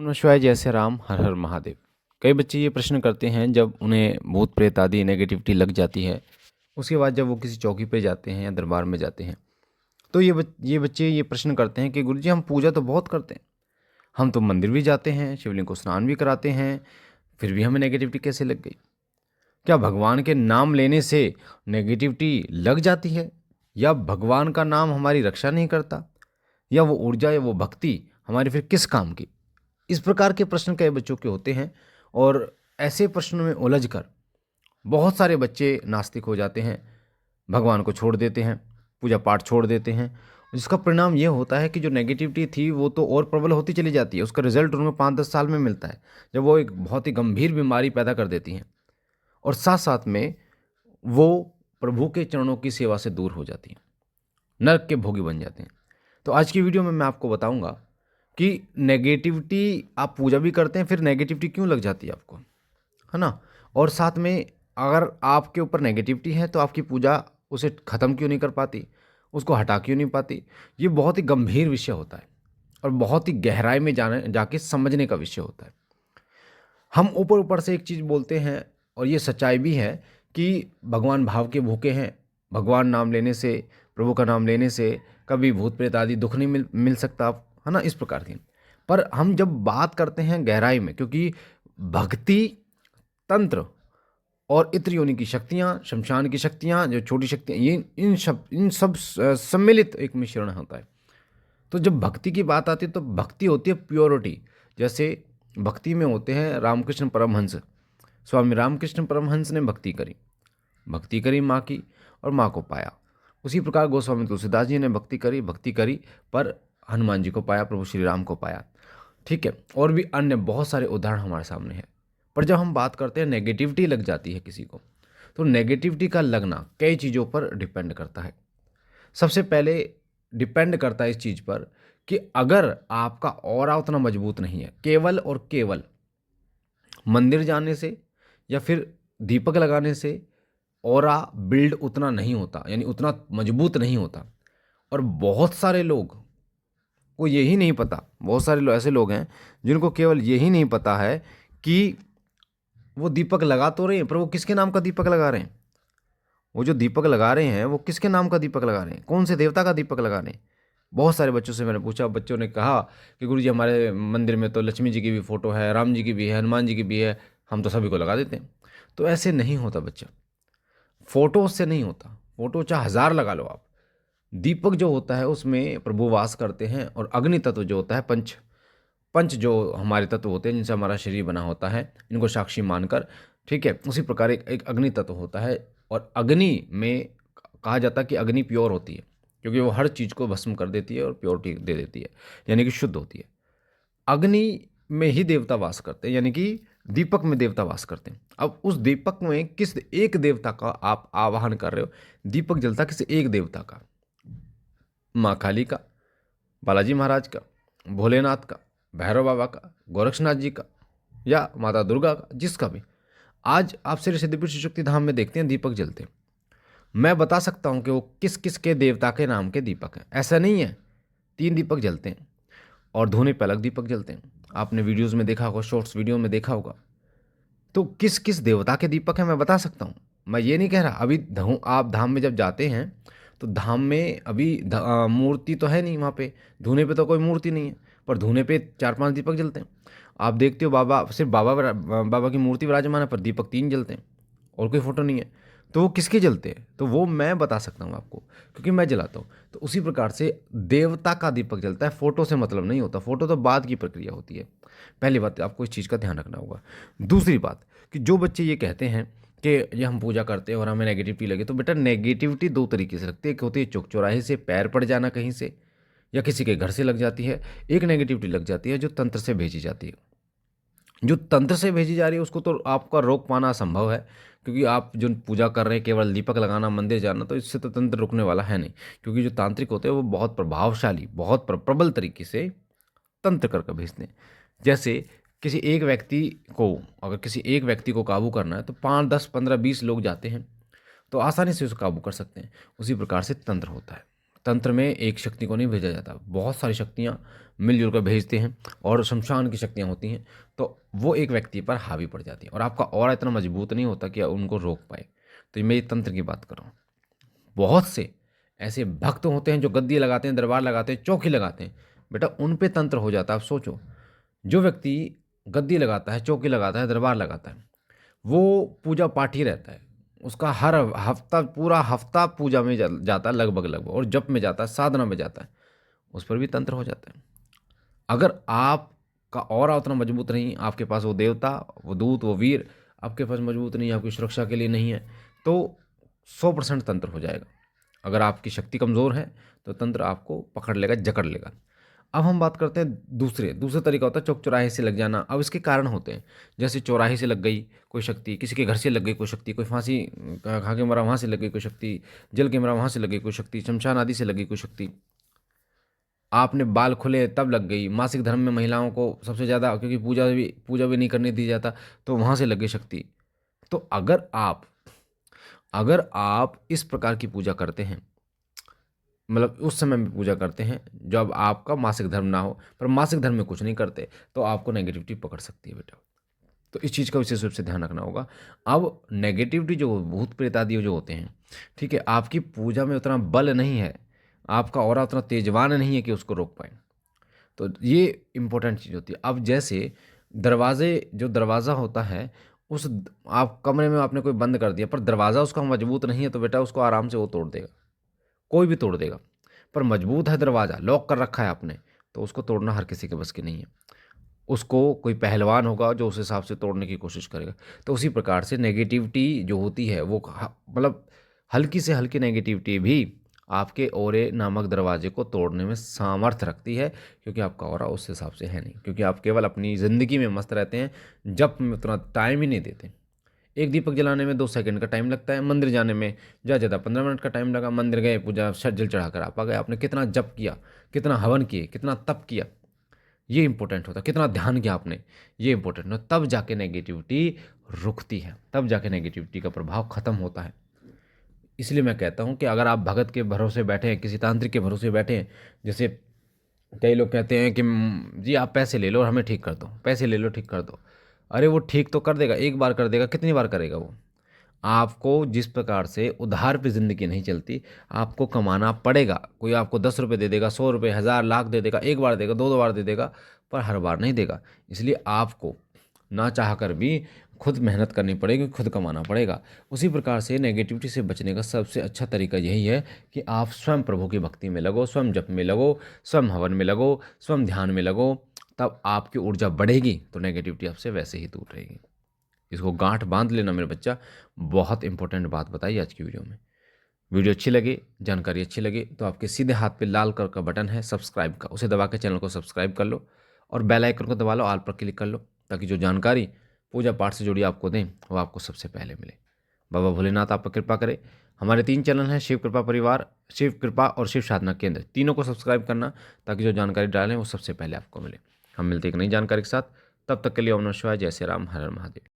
ओम नमः शिवाय, जय श्री राम, हर हर महादेव। कई बच्चे ये प्रश्न करते हैं जब उन्हें भूत प्रेत आदि नेगेटिविटी लग जाती है। उसके बाद जब वो किसी चौकी पे जाते हैं या दरबार में जाते हैं, तो ये बच्चे ये प्रश्न करते हैं कि गुरुजी, हम पूजा तो बहुत करते हैं, हम तो मंदिर भी जाते हैं, शिवलिंग को स्नान भी कराते हैं, फिर भी हमें नेगेटिविटी कैसे लग गई? क्या भगवान के नाम लेने से नेगेटिविटी लग जाती है, या भगवान का नाम हमारी रक्षा नहीं करता, या वो ऊर्जा या वो भक्ति हमारी फिर किस काम की? इस प्रकार के प्रश्न कई बच्चों के होते हैं। और ऐसे प्रश्नों में उलझकर बहुत सारे बच्चे नास्तिक हो जाते हैं, भगवान को छोड़ देते हैं, पूजा पाठ छोड़ देते हैं। जिसका परिणाम ये होता है कि जो नेगेटिविटी थी वो तो और प्रबल होती चली जाती है। उसका रिजल्ट उनको 5-10 साल में मिलता है, जब वो एक बहुत ही गंभीर बीमारी पैदा कर देती हैं, और साथ साथ में वो प्रभु के चरणों की सेवा से दूर हो जाती हैं, नरक के भोगी बन जाते हैं। तो आज की वीडियो में मैं आपको बताऊंगा कि नेगेटिविटी, आप पूजा भी करते हैं, फिर नेगेटिविटी क्यों लग जाती है आपको, है ना? और साथ में अगर आपके ऊपर नेगेटिविटी है तो आपकी पूजा उसे ख़त्म क्यों नहीं कर पाती, उसको हटा क्यों नहीं पाती? ये बहुत ही गंभीर विषय होता है और बहुत ही गहराई में जाने जाके समझने का विषय होता है। हम ऊपर ऊपर से एक चीज़ बोलते हैं, और ये सच्चाई भी है कि भगवान भाव के भूखे हैं। भगवान नाम लेने से, प्रभु का नाम लेने से कभी भूत प्रेत आदि दुख नहीं मिल सकता, है ना? इस प्रकार की। पर हम जब बात करते हैं गहराई में, क्योंकि भक्ति, तंत्र और इत्र योनि की शक्तियाँ, शमशान की शक्तियाँ, जो छोटी शक्तियाँ, ये इन सब सम्मिलित एक मिश्रण होता है। तो जब भक्ति की बात आती है तो भक्ति होती है प्योरिटी। जैसे भक्ति में होते हैं रामकृष्ण परमहंस, स्वामी रामकृष्ण परमहंस ने भक्ति करी माँ की, और माँ को पाया। उसी प्रकार गोस्वामी तुलसीदास जी ने भक्ति करी, पर हनुमान जी को पाया, प्रभु श्री राम को पाया। ठीक है, और भी अन्य बहुत सारे उदाहरण हमारे सामने हैं। पर जब हम बात करते हैं नेगेटिविटी लग जाती है किसी को, तो नेगेटिविटी का लगना कई चीज़ों पर डिपेंड करता है। सबसे पहले डिपेंड करता है इस चीज़ पर कि अगर आपका ऑरा उतना मजबूत नहीं है, केवल और केवल मंदिर जाने से या फिर दीपक लगाने से ऑरा बिल्ड उतना नहीं होता, यानी उतना मजबूत नहीं होता। और बहुत सारे लोग को यही नहीं पता, बहुत सारे लोग ऐसे लोग हैं जिनको केवल यही नहीं पता है कि वो दीपक लगा तो रहे हैं, पर वो किसके नाम का दीपक लगा रहे हैं? वो जो दीपक लगा रहे हैं वो किसके नाम का दीपक लगा रहे हैं? कौन से देवता का दीपक लगा रहे हैं? बहुत सारे बच्चों से मैंने पूछा, बच्चों ने कहा कि गुरुजी, हमारे मंदिर में तो लक्ष्मी जी की भी फ़ोटो है, राम जी की भी है, हनुमान जी की भी है, हम तो सभी को लगा देते हैं। तो ऐसे नहीं होता बच्चा, फ़ोटो से नहीं होता। फ़ोटो चाहे 1000 लगा लो आप, दीपक जो होता है उसमें प्रभु वास करते हैं। और अग्नि तत्व जो होता है, पंच पंच जो हमारे तत्व होते हैं जिनसे हमारा शरीर बना होता है, इनको साक्षी मानकर, ठीक है, उसी प्रकार एक अग्नि तत्व होता है। और अग्नि में कहा जाता है कि अग्नि प्योर होती है, क्योंकि वो हर चीज़ को भस्म कर देती है और प्योरिटी दे देती है, यानी कि शुद्ध होती है। अग्नि में ही देवता वास करते हैं, यानी कि दीपक में देवता वास करते हैं। अब उस दीपक में किस एक देवता का आप आवाहन कर रहे हो? दीपक जलता किसी एक देवता का, माँ काली का, बालाजी महाराज का, भोलेनाथ का, भैरव बाबा का, गोरक्षनाथ जी का, या माता दुर्गा का, जिसका भी। आज आप श्री सिद्धपीठ शक्ति धाम में देखते हैं दीपक जलते हैं। मैं बता सकता हूँ कि वो किस किस के देवता के नाम के दीपक हैं, ऐसा नहीं है। 3 दीपक जलते हैं, और धूने पे अलग दीपक जलते हैं। आपने वीडियोज़ में देखा होगा, शॉर्ट्स वीडियो में देखा होगा। तो किस किस देवता के दीपक हैं मैं बता सकता हूँ। मैं ये नहीं कह रहा, अभी आप धाम में जब जाते हैं तो धाम में अभी मूर्ति तो है नहीं वहाँ पे, धूने पे तो कोई मूर्ति नहीं है, पर धूने पे 4-5 दीपक जलते हैं। आप देखते हो बाबा, सिर्फ बाबा की मूर्ति विराजमान है, पर दीपक 3 जलते हैं, और कोई फोटो नहीं है। तो वो किसके जलते हैं? तो वो मैं बता सकता हूँ आपको, क्योंकि मैं जलाता हूँ। तो उसी प्रकार से देवता का दीपक जलता है, फोटो से मतलब नहीं होता। फोटो तो बाद की प्रक्रिया होती है। पहली बात, आपको इस चीज़ का ध्यान रखना होगा। दूसरी बात, कि जो बच्चे ये कहते हैं कि ये हम पूजा करते हैं और हमें नेगेटिविटी लगे, तो बेटा नेगेटिविटी 2 तरीके से लगती है। एक होती है चौक चौराहे से पैर पड़ जाना कहीं से, या किसी के घर से लग जाती है। एक नेगेटिविटी लग जाती है जो तंत्र से भेजी जाती है। जो तंत्र से भेजी जा रही है उसको तो आपका रोक पाना असंभव है, क्योंकि आप जो पूजा कर रहे हैं, केवल दीपक लगाना, मंदिर जाना, तो इससे तो तंत्र रुकने वाला है नहीं। क्योंकि जो तांत्रिक होते हैं वो बहुत प्रभावशाली, बहुत प्रबल तरीके से तंत्र करके भेजते हैं। जैसे किसी एक व्यक्ति को, अगर किसी एक व्यक्ति को काबू करना है तो 5, 10, 15, 20 लोग जाते हैं, तो आसानी से उसको काबू कर सकते हैं। उसी प्रकार से तंत्र होता है। तंत्र में एक शक्ति को नहीं भेजा जाता, बहुत सारी शक्तियाँ मिलजुल कर भेजते हैं और शमशान की शक्तियाँ होती हैं, तो वो एक व्यक्ति पर हावी पड़ जाती है और आपका ऑरा इतना मजबूत नहीं होता कि उनको रोक पाए। तो मैं ये तंत्र की बात कर रहा हूँ। बहुत से ऐसे भक्त होते हैं जो गद्दी लगाते हैं, दरबार लगाते हैं, चौकी लगाते हैं, बेटा उन पे तंत्र हो जाता है। आप सोचो, जो व्यक्ति गद्दी लगाता है, चौकी लगाता है, दरबार लगाता है, वो पूजा पाठ ही रहता है, उसका हर हफ्ता पूरा हफ्ता पूजा में जाता है लगभग लगभग, और जप में जाता है, साधना में जाता है, उस पर भी तंत्र हो जाता है। अगर आपका ऑरा उतना मजबूत नहीं, आपके पास वो देवता, वो दूत, वो वीर आपके पास मजबूत नहीं है, आपकी सुरक्षा के लिए नहीं है, तो 100% तंत्र हो जाएगा। अगर आपकी शक्ति कमज़ोर है तो तंत्र आपको पकड़ लेगा, जकड़ लेगा। अब हम बात करते हैं दूसरे तरीका होता है चौक चौराहे से लग जाना। अब इसके कारण होते हैं, जैसे चौराहे से लग गई कोई शक्ति, किसी के घर से लग गई कोई शक्ति, कोई फांसी खा के मरा वहाँ से लग गई कोई शक्ति, जल के मरा वहाँ से लग गई कोई शक्ति, शमशान आदि से लग गई कोई शक्ति, आपने बाल खुले तब लग गई, मासिक धर्म में महिलाओं को सबसे ज़्यादा, क्योंकि पूजा भी नहीं करने दी जाता, तो वहाँ से लग गई शक्ति। तो अगर आप इस प्रकार की पूजा करते हैं, मतलब उस समय में पूजा करते हैं जब आपका मासिक धर्म ना हो, पर मासिक धर्म में कुछ नहीं करते, तो आपको नेगेटिविटी पकड़ सकती है बेटा। तो इस चीज़ का विशेष रूप से ध्यान रखना होगा। अब नेगेटिविटी जो भूत प्रेत आदि जो होते हैं, ठीक है, आपकी पूजा में उतना बल नहीं है, आपका ऑरा उतना तेजवान नहीं है कि उसको रोक पाए, तो ये इंपॉर्टेंट चीज़ होती है। अब जैसे जो दरवाज़ा होता है, उस आप कमरे में आपने कोई बंद कर दिया, पर दरवाज़ा उसका मजबूत नहीं है, तो बेटा उसको आराम से वो तोड़ देगा, कोई भी तोड़ देगा। पर मजबूत है दरवाज़ा, लॉक कर रखा है आपने, तो उसको तोड़ना हर किसी के बस की नहीं है। उसको कोई पहलवान होगा जो उस हिसाब से तोड़ने की कोशिश करेगा। तो उसी प्रकार से नेगेटिविटी जो होती है वो मतलब हल्की से हल्की नेगेटिविटी भी आपके ऑरे नामक दरवाजे को तोड़ने में सामर्थ्य रखती है, क्योंकि आपका ऑरा उस हिसाब से है नहीं, क्योंकि आप केवल अपनी ज़िंदगी में मस्त रहते हैं, जब में उतना टाइम ही नहीं देते। एक दीपक जलाने में 2 सेकंड का टाइम लगता है, मंदिर जाने में ज़्यादा 15 मिनट का टाइम लगा, मंदिर गए, पूजा जल चढ़ाकर आप आ गए, आपने कितना जप किया, कितना हवन किए, कितना तप किया, ये इंपॉर्टेंट होता है, कितना ध्यान किया आपने, ये इंपॉर्टेंट होता, तब जाके नेगेटिविटी रुकती है, तब जाके नेगेटिविटी का प्रभाव खत्म होता है। इसलिए मैं कहता हूँ कि अगर आप भगत के भरोसे बैठे हैं, किसी तांत्रिक के भरोसे बैठे हैं, जैसे कई लोग कहते हैं कि जी आप पैसे ले लो और हमें ठीक कर दो, पैसे ले लो ठीक कर दो। अरे वो ठीक तो कर देगा, एक बार कर देगा, कितनी बार करेगा वो? आपको जिस प्रकार से उधार पे ज़िंदगी नहीं चलती, आपको कमाना पड़ेगा। कोई आपको 10 रुपये दे देगा, 100 रुपये, 1000, लाख दे देगा, एक बार देगा, दो बार दे देगा, पर हर बार नहीं देगा। इसलिए आपको ना चाह कर भी खुद मेहनत करनी पड़ेगी, खुद कमाना पड़ेगा। उसी प्रकार से नेगेटिविटी से बचने का सबसे अच्छा तरीका यही है कि आप स्वयं प्रभु की भक्ति में लगो, स्वयं जप में लगो, स्वयं हवन में लगो, स्वयं ध्यान में लगो, तब आपकी ऊर्जा बढ़ेगी, तो नेगेटिविटी आपसे वैसे ही दूर रहेगी। इसको गांठ बांध लेना मेरे बच्चा। बहुत इंपॉर्टेंट बात बताई आज की वीडियो में। वीडियो अच्छी लगे, जानकारी अच्छी लगे, तो आपके सीधे हाथ पे लाल कलर का बटन है सब्सक्राइब का, उसे दबा के चैनल को सब्सक्राइब कर लो और बेल आइकन को दबा लो, ऑल पर क्लिक कर लो, ताकि जो जानकारी पूजा पाठ से जुड़ी आपको दें वो आपको सबसे पहले मिले। बाबा भोलेनाथ आप पर कृपा करे। हमारे 3 चैनल हैं, शिव कृपा परिवार, शिव कृपा और शिव साधना केंद्र, तीनों को सब्सक्राइब करना, ताकि जो जानकारी डालें वो सबसे पहले आपको मिले। हम मिलते एक नई जानकारी के साथ, तब तक के लिए ओम नमः शिवाय, जय श्री राम, हर हर महादेव।